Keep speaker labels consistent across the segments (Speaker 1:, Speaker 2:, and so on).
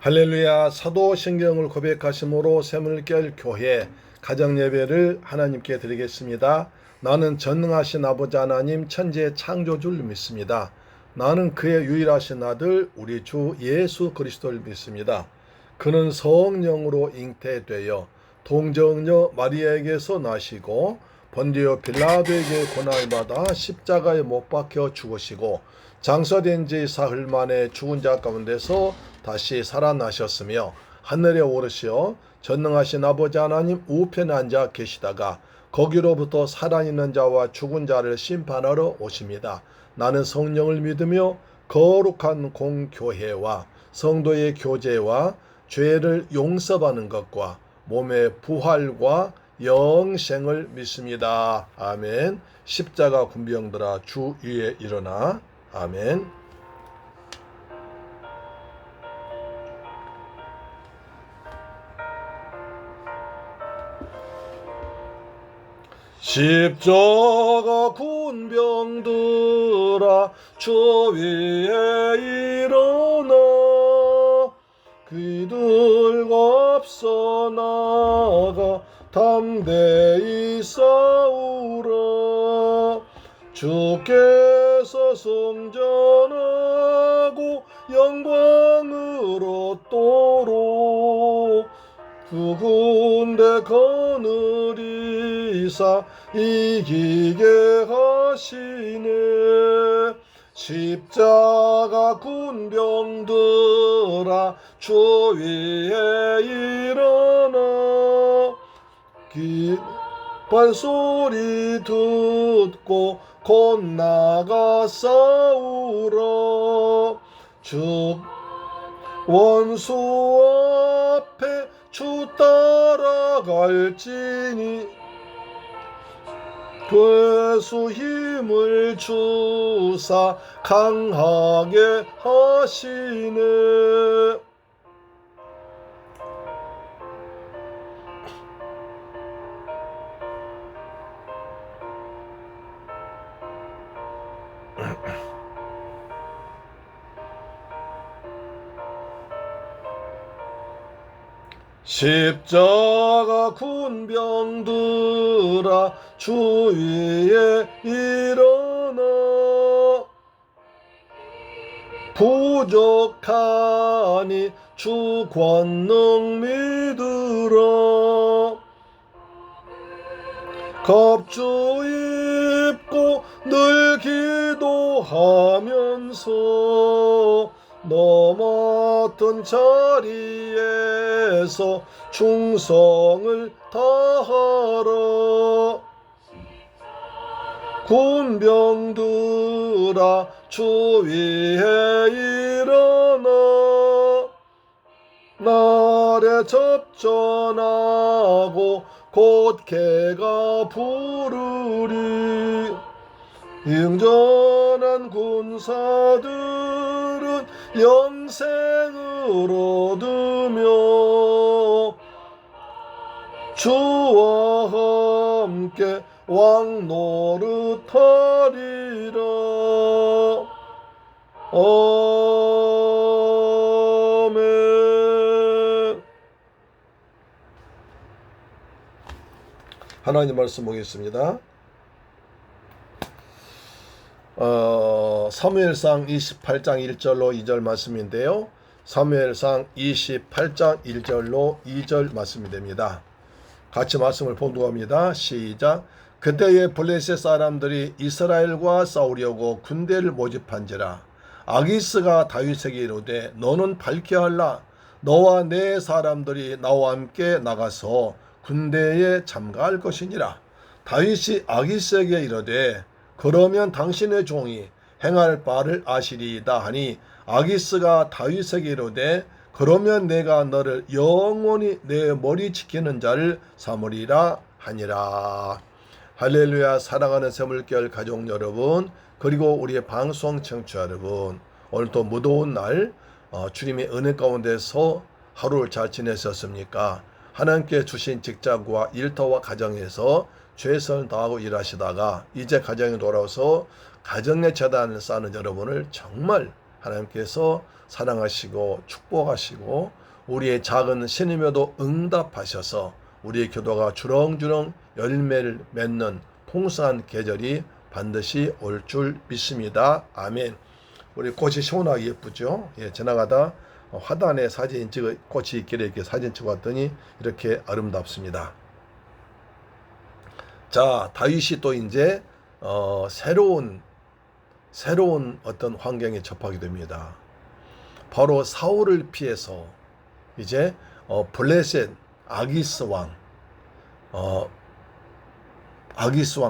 Speaker 1: 할렐루야. 사도신경을 고백하심으로 샘물결 교회 가정예배를 하나님께 드리겠습니다. 나는 전능하신 아버지 하나님 천지의 창조주를 믿습니다. 나는 그의 유일하신 아들 우리 주 예수 그리스도를 믿습니다. 그는 성령으로 잉태되어 동정녀 마리아에게서 나시고 본디오 빌라도에게 고난을 받아 십자가에 못 박혀 죽으시고 장사된 지 사흘 만에 죽은 자 가운데서 다시 살아나셨으며 하늘에 오르시어 전능하신 아버지 하나님 우편에 앉아 계시다가 거기로부터 살아있는 자와 죽은 자를 심판하러 오십니다. 나는 성령을 믿으며 거룩한 공교회와 성도의 교제와 죄를 용서받는 것과 몸의 부활과 영생을 믿습니다. 아멘. 십자가 군병들아 주 위에 일어나. 아멘. 십자가 군병들아 주 위에 일어나 그들과 앞서 나가 담대히 싸우라. 주께서 성전하고 영광을 얻도록 두 군데 거느리사 이기게 하시네. 십자가 군병들아 주 위에 일어나 기관소리 듣고 곧 나가 싸우라. 주 원수 앞에 주 따라갈지니 괴수 힘을 주사 강하게 하시네. 십자가 군병들아 주 위에 일어나 부족하니 주 권능 믿으라. 겁주 입고 늘 기도하면서 너 맡은 자리에서 충성을 다하라. 군병들아 주 위에 일어나 날에 접전하고 곧 개가 부르리. 응전한 군사들은 영생을 얻으며 주와 함께 왕 노릇하리라. 아멘. 하나님 말씀 보겠습니다. 사무엘상 28장 1절로 2절 말씀인데요. 사무엘상 28장 1절로 2절 말씀이 됩니다. 같이 말씀을 봉독합니다. 시작. 그때에 블레셋 사람들이 이스라엘과 싸우려고 군대를 모집한지라. 아기스가 다윗에게 이르되 너는 밝게 하라. 너와 내 사람들이 나와 함께 나가서 군대에 참가할 것이니라. 다윗이 아기스에게 이르되 그러면 당신의 종이 행할 바를 아시리이다 하니 아기스가 다윗에게 이르되 그러면 내가 너를 영원히 내 머리 지키는 자를 삼으리라 하니라. 할렐루야. 사랑하는 샘물결 가족 여러분, 그리고 우리의 방송 청취자 여러분, 오늘도 무더운 날 주님의 은혜 가운데서 하루를 잘 지내셨습니까? 하나님께 주신 직장과 일터와 가정에서 최선을 다하고 일하시다가 이제 가정에 돌아와서 가정의 재단을 쌓는 여러분을 정말 하나님께서 사랑하시고 축복하시고 우리의 작은 신임에도 응답하셔서 우리의 기도가 주렁주렁 열매를 맺는 풍성한 계절이 반드시 올 줄 믿습니다. 아멘. 우리 꽃이 시원하게 예쁘죠? 예, 지나가다 화단에 사진 찍어 꽃이 있길래 이렇게 사진 찍어왔더니 이렇게 아름답습니다. 자, 다윗이 또 이제 새로운 어떤 환경에 접하게 됩니다. 바로 사울을 피해서 이제 블레셋 아기스 왕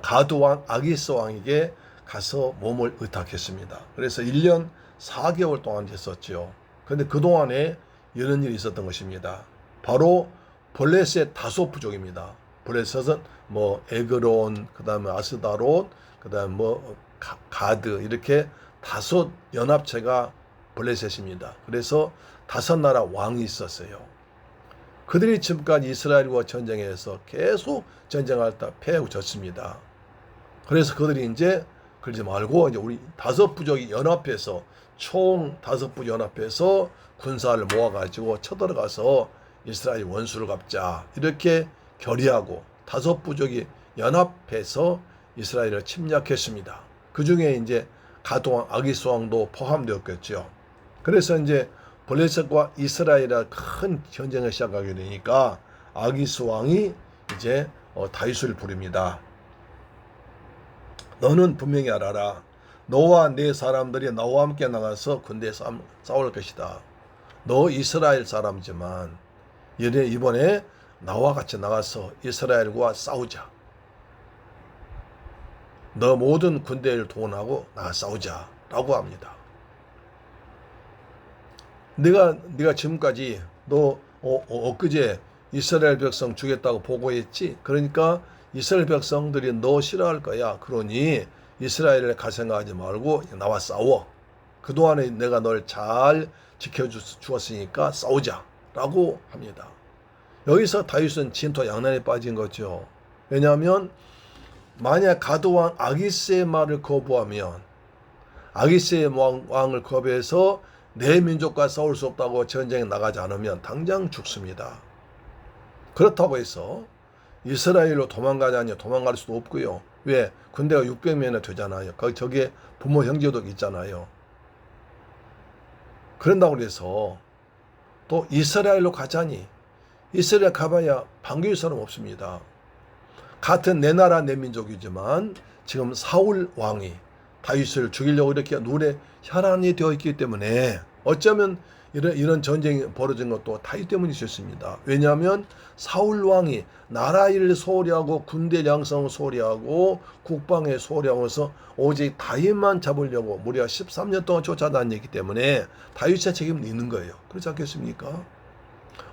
Speaker 1: 가드 왕 아기스 왕에게 가서 몸을 의탁했습니다. 그래서 1년 4개월 동안 있었죠. 그런데 그동안에 이런 일이 있었던 것입니다. 바로 블레셋 다소 부족입니다. 블레셋은 뭐 에그론, 그 다음에 아스다롯, 그 다음에 뭐 가드, 이렇게 다섯 연합체가 블레셋입니다. 그래서 5나라 왕이 있었어요. 그들이 지금까지 이스라엘과 전쟁해서 계속 전쟁할 때 패하고 졌습니다. 그래서 그들이 이제 그러지 말고 이제 우리 5부족이 연합해서 총 5부 연합해서 군사를 모아가지고 쳐들어가서 이스라엘 원수를 갚자, 이렇게 결의하고 5부족이 연합해서 이스라엘을 침략했습니다. 그 중에 이제 가드왕 아기스 왕도 포함되었겠죠. 그래서 이제 블레셋과 이스라엘의 큰 전쟁을 시작하게 되니까 아기스 왕이 이제 다윗을 부릅니다. 너는 분명히 알아라. 너와 네 사람들이 나와 함께 나가서 군대에 싸울 것이다. 너 이스라엘 사람이지만 이번에 나와 같이 나가서 이스라엘과 싸우자. 너 모든 군대를 동원하고 나가 싸우자 라고 합니다. 네가 지금까지 너 엊그제 이스라엘 백성 죽였다고 보고했지? 그러니까 이스라엘 백성들이 너 싫어할 거야. 그러니 이스라엘에 갈 생각하지 말고 나와 싸워. 그동안에 내가 널 잘 지켜주었으니까 싸우자 라고 합니다. 여기서 다윗은 진토양난에 빠진 거죠. 왜냐하면 만약 가드왕 아기스의 말을 거부하면, 아기스의 왕을 거부해서 내 민족과 싸울 수 없다고 전쟁에 나가지 않으면 당장 죽습니다. 그렇다고 해서 이스라엘로 도망가자니 도망갈 수도 없고요. 왜? 군대가 600명이나 되잖아요. 저기에 부모 형제도 있잖아요. 그런다고 해서 또 이스라엘로 가자니, 이스라엘 가봐야 반겨줄 사람 없습니다. 같은 내 나라 내 민족이지만 지금 사울 왕이 다윗을 죽이려고 이렇게 눈에 혈안이 되어 있기 때문에 어쩌면 이런 전쟁이 벌어진 것도 다윗 때문일 수 있습니다. 왜냐하면 사울 왕이 나라 일을 소홀히 하고 군대 양성을 소홀히 하고 국방에 소홀히 하면서 오직 다윗만 잡으려고 무려 13년 동안 쫓아다녔기 때문에 다윗의 책임은 있는 거예요. 그렇지 않겠습니까?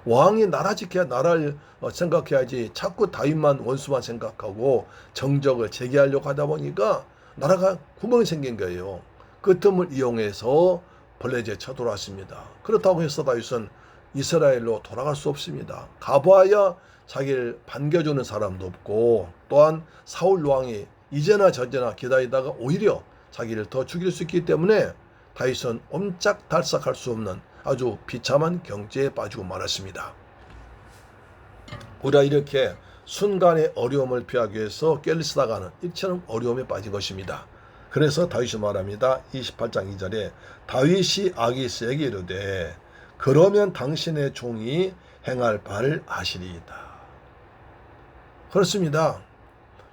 Speaker 1: 왕이 나라 지켜야 나라를 생각해야지 자꾸 다윗만 원수만 생각하고 정적을 제기하려고 하다 보니까 나라가 구멍이 생긴 거예요. 그 틈을 이용해서 블레셋에 쳐들어왔습니다. 그렇다고 해서 다윗은 이스라엘로 돌아갈 수 없습니다. 가봐야 자기를 반겨주는 사람도 없고, 또한 사울 왕이 이제나 저제나 기다리다가 오히려 자기를 더 죽일 수 있기 때문에 다윗은 옴짝달싹할 수 없는 아주 비참한 경제에 빠지고 말았습니다. 우리가 이렇게 순간의 어려움을 피하기 위해서 깨르치다가는 이처럼 어려움에 빠진 것입니다. 그래서 다윗이 말합니다. 28장 2절에 다윗이 아기스에게 이르되 그러면 당신의 종이 행할 바를 아시리이다. 그렇습니다.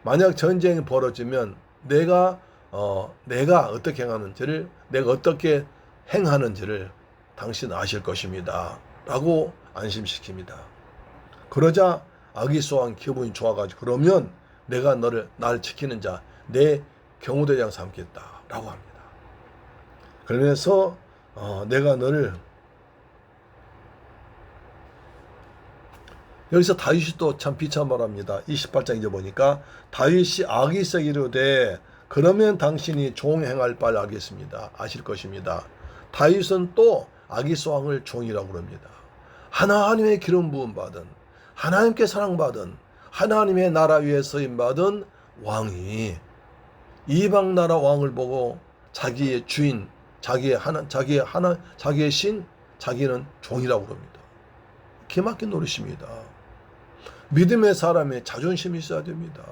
Speaker 1: 만약 전쟁이 벌어지면 내가 어떻게 행하는지를, 내가 어떻게 행하는지를 당신 아실 것입니다 라고 안심시킵니다. 그러자 아기스 왕 기분이 좋아가지고 그러면 내가 날 지키는 자, 내 경호대장 삼겠다 라고 합니다. 그러면서 내가 너를, 여기서 다윗이 또 참 비참하랍니다. 28장 이제 보니까 다윗이 아기스에게 이르되 그러면 당신이 종 행할 바를 알겠습니다. 아실 것입니다. 다윗은 또 아기스 왕을 종이라고 그럽니다. 하나님의 기름 부음 받은, 하나님께 사랑받은, 하나님의 나라 위에 서임받은 왕이 이방 나라 왕을 보고 자기의 주인, 자기의 신, 자기는 종이라고 그럽니다. 기막힌 노릇입니다. 믿음의 사람의 자존심이 있어야 됩니다.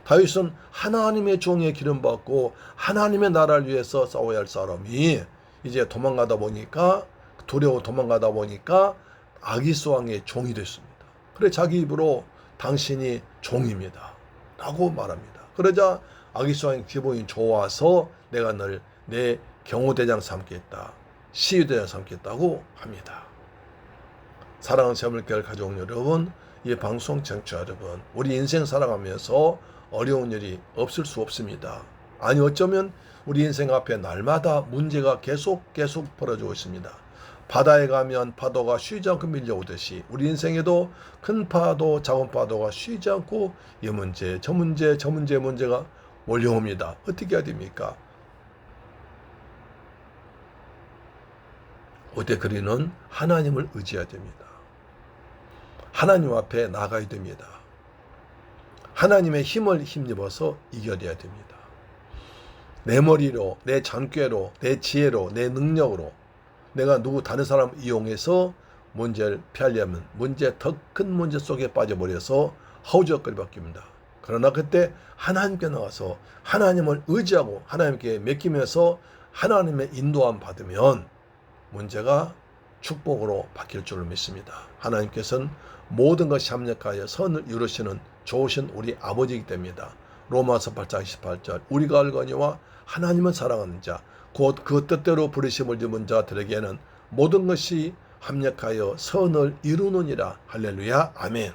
Speaker 1: 다윗은 하나님의 종의 기름 받고 하나님의 나라를 위해서 싸워야 할 사람이 이제 도망가다 보니까 두려워 도망가다 보니까 아기스 왕의 종이 됐습니다. 그래 자기 입으로 당신이 종입니다 라고 말합니다. 그러자 아기스 왕의 기분이 좋아서 내가 널 내 경호대장 삼겠다, 시위대장 삼겠다고 합니다. 사랑하는 새물교회 가족 여러분, 이 방송 청취자 여러분, 우리 인생 살아가면서 어려운 일이 없을 수 없습니다. 아니 어쩌면 우리 인생 앞에 날마다 문제가 계속 벌어지고 있습니다. 바다에 가면 파도가 쉬지 않고 밀려오듯이 우리 인생에도 큰 파도 작은 파도가 쉬지 않고 이 문제 저 문제가 몰려옵니다. 어떻게 해야 됩니까? 어때 그리는 하나님을 의지해야 됩니다. 하나님 앞에 나가야 됩니다. 하나님의 힘을 힘입어서 이겨내야 됩니다. 내 머리로, 내 잔꾀로, 내 지혜로, 내 능력으로 내가 다른 사람 이용해서 문제를 피하려면 더 큰 문제 속에 빠져버려서 허우적거리 바뀝니다. 그러나 그때 하나님께 나와서 하나님을 의지하고 하나님께 맡기면서 하나님의 인도함 받으면 문제가 축복으로 바뀔 줄을 믿습니다. 하나님께서는 모든 것이 합력하여 선을 이루시는 좋으신 우리 아버지이기 때문이다. 로마서 8장 28절 우리가 알거니와 하나님은 사랑하는 자 곧 그 뜻대로 부르심을 입은 자들에게는 모든 것이 합력하여 선을 이루느니라. 할렐루야. 아멘.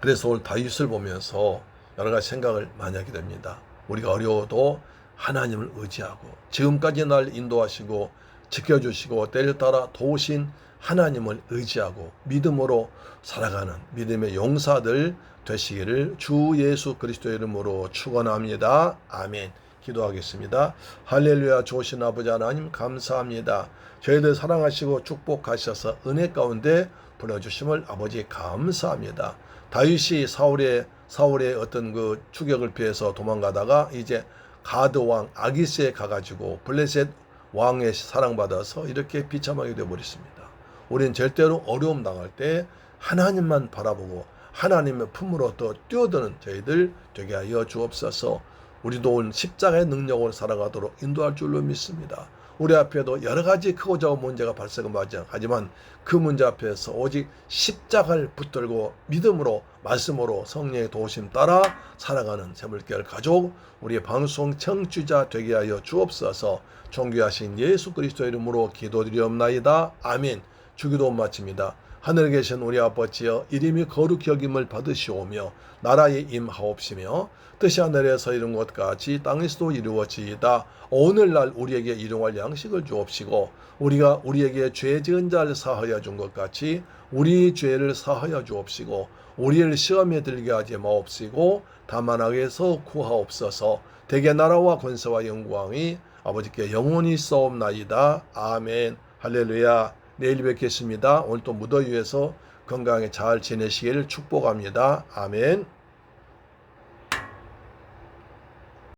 Speaker 1: 그래서 오늘 다윗을 보면서 여러 가지 생각을 많이 하게 됩니다. 우리가 어려워도 하나님을 의지하고 지금까지 날 인도하시고 지켜주시고 때를 따라 도우신 하나님을 의지하고 믿음으로 살아가는 믿음의 용사들 되시기를 주 예수 그리스도의 이름으로 축원합니다. 아멘. 기도하겠습니다. 할렐루야. 좋으신 아버지 하나님 감사합니다. 저희들 사랑하시고 축복하셔서 은혜 가운데 불러주심을 아버지 감사합니다. 다윗이 사울의 어떤 그 추격을 피해서 도망가다가 이제 가드 왕 아기스에 가가지고 블레셋 왕의 사랑받아서 이렇게 비참하게 되어버렸습니다. 우리는 절대로 어려움 당할 때 하나님만 바라보고 하나님의 품으로 또 뛰어드는 저희들 되게 하여 주옵소서. 우리도 오늘 십자가의 능력으로 살아가도록 인도할 줄로 믿습니다. 우리 앞에도 여러 가지 크고 작은 문제가 발생하지 하지만 그 문제 앞에서 오직 십자가를 붙들고 믿음으로 말씀으로 성령의 도우심 따라 살아가는 새물교회 가족 우리의 방송 청취자 되게 하여 주옵소서. 존귀하신 예수 그리스도의 이름으로 기도드리옵나이다. 아멘. 주기도 마칩니다. 하늘에 계신 우리 아버지여 이름이 거룩히 여김을 받으시오며 나라에 임하옵시며 뜻이 하늘에서 이룬 것 같이 땅에서도 이루어지이다. 오늘날 우리에게 일용할 양식을 주옵시고 우리가 우리에게 죄 지은 자를 사하여 준 것 같이 우리 죄를 사하여 주옵시고 우리를 시험에 들게 하지 마옵시고 다만 악에서 구하옵소서. 대개 나라와 권세와 영광이 아버지께 영원히 있사옵나이다. 아멘. 할렐루야. 내일 뵙겠습니다. 오늘 또 무더위에서 건강하게 잘 지내시기를 축복합니다. 아멘.